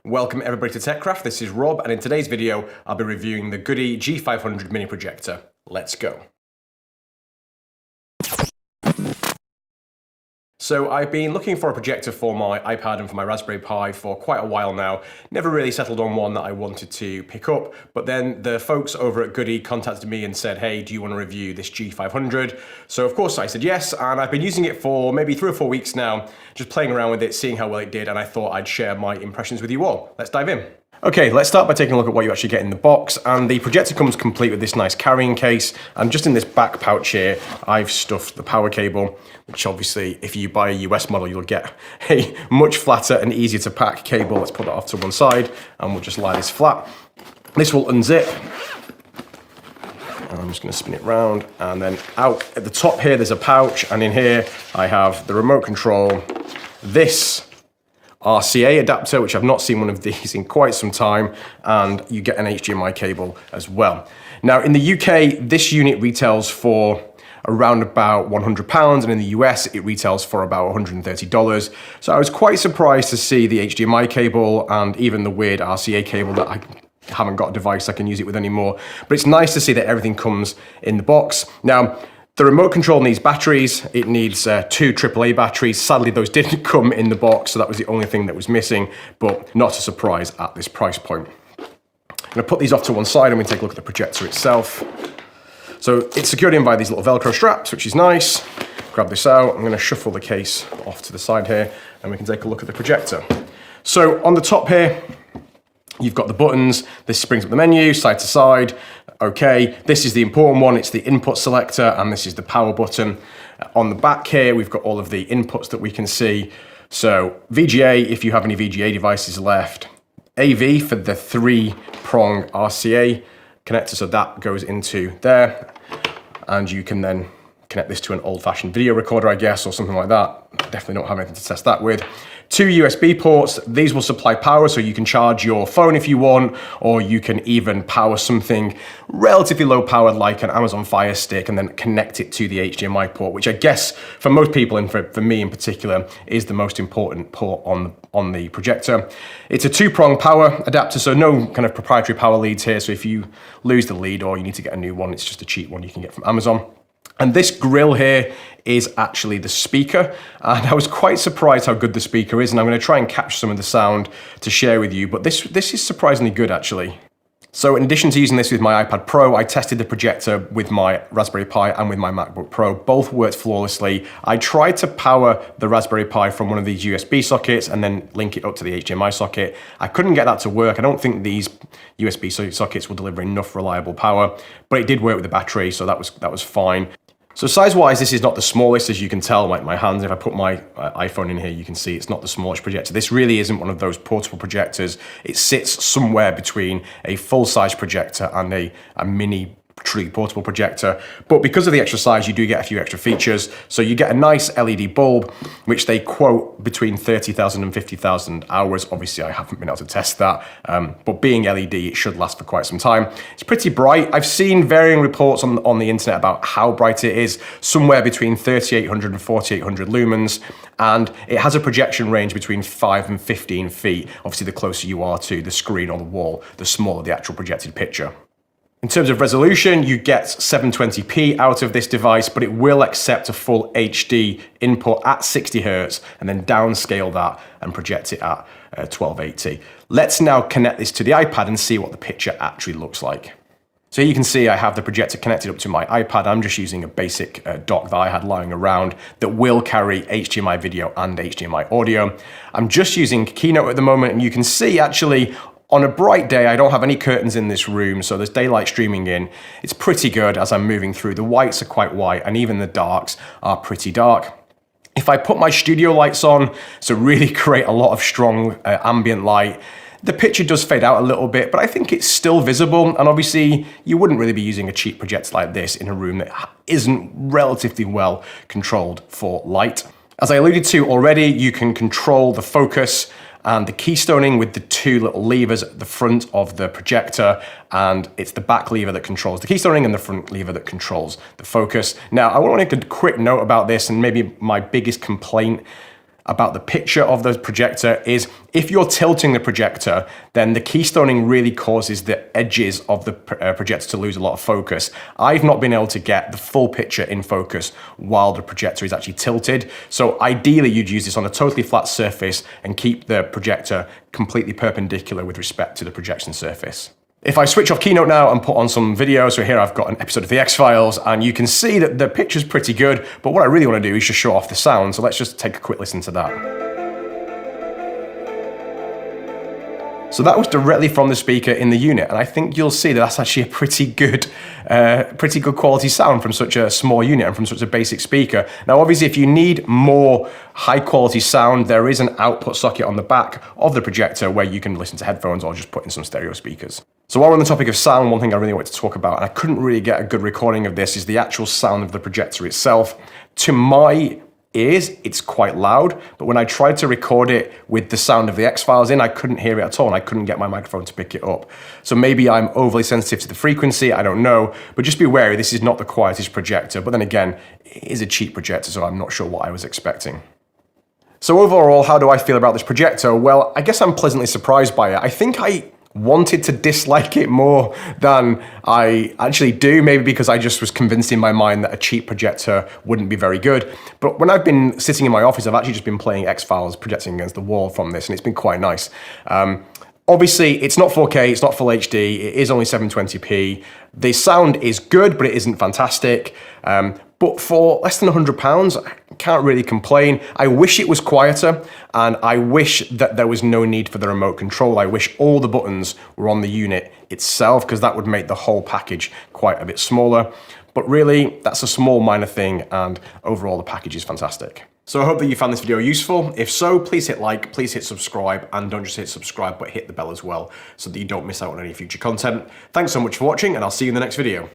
Welcome everybody to TechCraft, this is Rob, and in today's video I'll be reviewing the GOODEE G500 mini projector. Let's go. So I've been looking for a projector for my iPad and for my Raspberry Pi for quite a while now. Never really settled on one that I wanted to pick up, but then the folks over at GOODEE contacted me and said, hey, do you want to review this G500? So of course I said yes, and I've been using it for maybe 3 or 4 weeks now, just playing around with it, seeing how well it did, and I thought I'd share my impressions with you all. Let's dive in. Okay, let's start by taking a look at what you actually get in the box, and the projector comes complete with this nice carrying case, and just in this back pouch here, I've stuffed the power cable, which obviously, if you buy a US model, you'll get a much flatter and easier to pack cable. Let's put that off to one side, and we'll just lie this flat. This will unzip, and I'm just gonna spin it round, and then out at the top here, there's a pouch, and in here, I have the remote control, this RCA adapter, which I've not seen one of these in quite some time, and you get an HDMI cable as well. Now in the UK, this unit retails for around about £100, and in the US it retails for about $130. So I was quite surprised to see the HDMI cable and even the weird RCA cable that I haven't got a device I can use it with anymore. But it's nice to see that everything comes in the box. Now, the remote control needs batteries. It needs 2 AAA batteries. Sadly, those didn't come in the box, so that was the only thing that was missing, but not a surprise at this price point. I'm gonna put these off to one side and we take a look at the projector itself. So it's secured in by these little Velcro straps, which is nice. Grab this out. I'm gonna shuffle the case off to the side here and we can take a look at the projector. So on the top here, you've got the buttons. This brings up the menu, side to side. Okay, this is the important one. It's the input selector, and this is the power button. On the back here, we've got all of the inputs that we can see. So VGA, if you have any VGA devices left. AV for the 3-prong RCA connector, so that goes into there. And you can then connect this to an old-fashioned video recorder, I guess, or something like that. Definitely don't have anything to test that with. 2 USB ports. These will supply power, so you can charge your phone if you want, or you can even power something relatively low powered like an Amazon Fire Stick and then connect it to the HDMI port, which I guess for most people, and for me in particular, is the most important port on the projector. It's a 2-prong power adapter, so no kind of proprietary power leads here. So if you lose the lead or you need to get a new one, it's just a cheap one you can get from Amazon. And this grill here is actually the speaker, and I was quite surprised how good the speaker is, and I'm going to try and capture some of the sound to share with you, but this is surprisingly good actually. So in addition to using this with my iPad Pro, I tested the projector with my Raspberry Pi and with my MacBook Pro. Both worked flawlessly. I tried to power the Raspberry Pi from one of these USB sockets and then link it up to the HDMI socket. I couldn't get that to work. I don't think these USB sockets will deliver enough reliable power, but it did work with the battery, so that was fine. So size-wise, this is not the smallest, as you can tell, like my hands. If I put my iPhone in here, you can see it's not the smallest projector. This really isn't one of those portable projectors. It sits somewhere between a full-size projector and a mini truly portable projector, but because of the extra size, you do get a few extra features. So you get a nice LED bulb, which they quote between 30,000 and 50,000 hours. Obviously, I haven't been able to test that, but being LED, it should last for quite some time. It's pretty bright. I've seen varying reports on the internet about how bright it is, somewhere between 3,800 and 4,800 lumens, and it has a projection range between 5 and 15 feet. Obviously, the closer you are to the screen or the wall, the smaller the actual projected picture. In terms of resolution, you get 720p out of this device, but it will accept a full HD input at 60 Hz and then downscale that and project it at 1280. Let's now connect this to the iPad and see what the picture actually looks like. So you can see I have the projector connected up to my iPad. I'm just using a basic dock that I had lying around that will carry HDMI video and HDMI audio. I'm just using Keynote at the moment, and you can see actually on a bright day, I don't have any curtains in this room, so there's daylight streaming in. It's pretty good as I'm moving through. The whites are quite white, and even the darks are pretty dark. If I put my studio lights on, so really create a lot of strong ambient light, the picture does fade out a little bit, but I think it's still visible, and obviously you wouldn't really be using a cheap projector like this in a room that isn't relatively well controlled for light. As I alluded to already, you can control the focus and the keystoning with the 2 little levers at the front of the projector, and it's the back lever that controls the keystoning and the front lever that controls the focus. Now, I want to make a quick note about this, and maybe my biggest complaint about the picture of the projector is if you're tilting the projector, then the keystoning really causes the edges of the projector to lose a lot of focus. I've not been able to get the full picture in focus while the projector is actually tilted. So ideally you'd use this on a totally flat surface and keep the projector completely perpendicular with respect to the projection surface. If I switch off Keynote now and put on some video, so here I've got an episode of the X-Files, and you can see that the picture's pretty good, but what I really want to do is just show off the sound, so let's just take a quick listen to that. So that was directly from the speaker in the unit, and I think you'll see that that's actually a pretty good quality sound from such a small unit and from such a basic speaker. Now obviously if you need more high quality sound, there is an output socket on the back of the projector where you can listen to headphones or just put in some stereo speakers. So while we're on the topic of sound, one thing I really wanted to talk about, and I couldn't really get a good recording of this, is the actual sound of the projector itself. To my ears, it's quite loud, but when I tried to record it with the sound of the X-Files in, I couldn't hear it at all, and I couldn't get my microphone to pick it up. So maybe I'm overly sensitive to the frequency, I don't know, but just be wary, this is not the quietest projector, but then again, it is a cheap projector, so I'm not sure what I was expecting. So overall, how do I feel about this projector? Well, I guess I'm pleasantly surprised by it. I think I wanted to dislike it more than I actually do, maybe because I just was convinced in my mind that a cheap projector wouldn't be very good. But when I've been sitting in my office, I've actually just been playing X-Files projecting against the wall from this, and it's been quite nice. Obviously, it's not 4K, it's not full HD, it is only 720p. The sound is good, but it isn't fantastic. But for less than £100, I can't really complain. I wish it was quieter, and I wish that there was no need for the remote control. I wish all the buttons were on the unit itself, because that would make the whole package quite a bit smaller. But really, that's a small minor thing, and overall the package is fantastic. So I hope that you found this video useful. If so, please hit like, please hit subscribe, and don't just hit subscribe, but hit the bell as well, so that you don't miss out on any future content. Thanks so much for watching, and I'll see you in the next video.